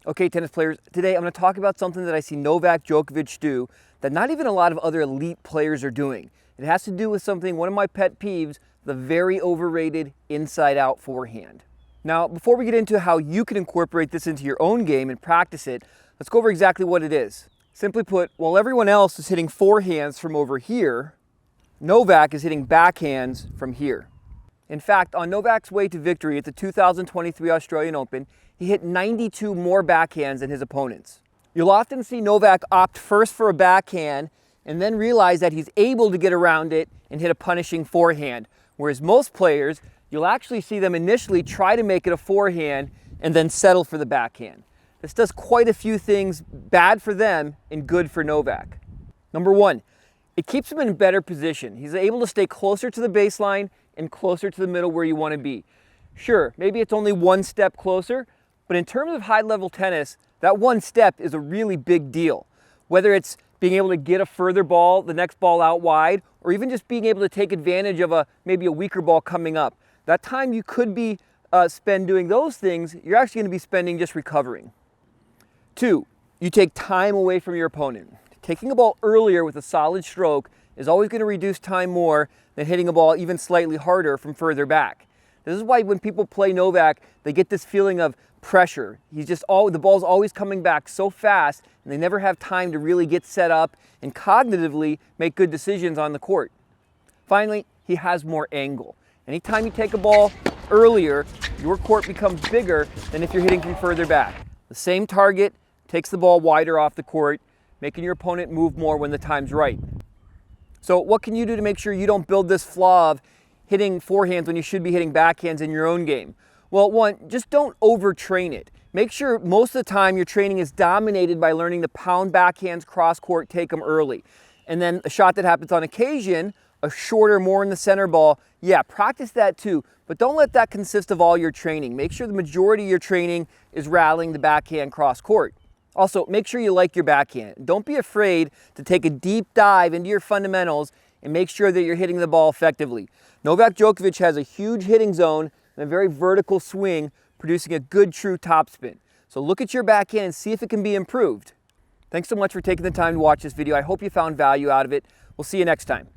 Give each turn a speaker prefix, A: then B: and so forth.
A: Okay, tennis players, today I'm going to talk about something that I see Novak Djokovic do that not even a lot of other elite players are doing. It has to do with something, one of my pet peeves, the very overrated inside-out forehand. Now, before we get into how you can incorporate this into your own game and practice it, let's go over exactly what it is. Simply put, while everyone else is hitting forehands from over here, Novak is hitting backhands from here. In fact, on Novak's way to victory at the 2023 Australian Open, he hit 92 more backhands than his opponents. You'll often see Novak opt first for a backhand and then realize that he's able to get around it and hit a punishing forehand, whereas most players, you'll actually see them initially try to make it a forehand and then settle for the backhand. This does quite a few things bad for them and good for Novak. Number one, it keeps him in a better position. He's able to stay closer to the baseline and closer to the middle where you want to be. Sure, maybe it's only one step closer, but in terms of high-level tennis, that one step is a really big deal. Whether it's being able to get a further ball, the next ball out wide, or even just being able to take advantage of maybe a weaker ball coming up. That time you could be spend doing those things, you're actually going to be spending just recovering. Two, you take time away from your opponent. Taking a ball earlier with a solid stroke is always going to reduce time more than hitting a ball even slightly harder from further back. This is why when people play Novak, they get this feeling of pressure. The ball's always coming back so fast, and they never have time to really get set up and cognitively make good decisions on the court. Finally, he has more angle. Anytime you take a ball earlier, your court becomes bigger than if you're hitting from further back. The same target takes the ball wider off the court, making your opponent move more when the time's right. So what can you do to make sure you don't build this flaw of hitting forehands when you should be hitting backhands in your own game? Well, one, just don't overtrain it. Make sure most of the time your training is dominated by learning to pound backhands cross court, take them early. And then a shot that happens on occasion, a shorter, more in the center ball, yeah, practice that too. But don't let that consist of all your training. Make sure the majority of your training is rallying the backhand cross court. Also, make sure you like your backhand. Don't be afraid to take a deep dive into your fundamentals and make sure that you're hitting the ball effectively. Novak Djokovic has a huge hitting zone and a very vertical swing, producing a good true topspin. So look at your backhand and see if it can be improved. Thanks so much for taking the time to watch this video. I hope you found value out of it. We'll see you next time.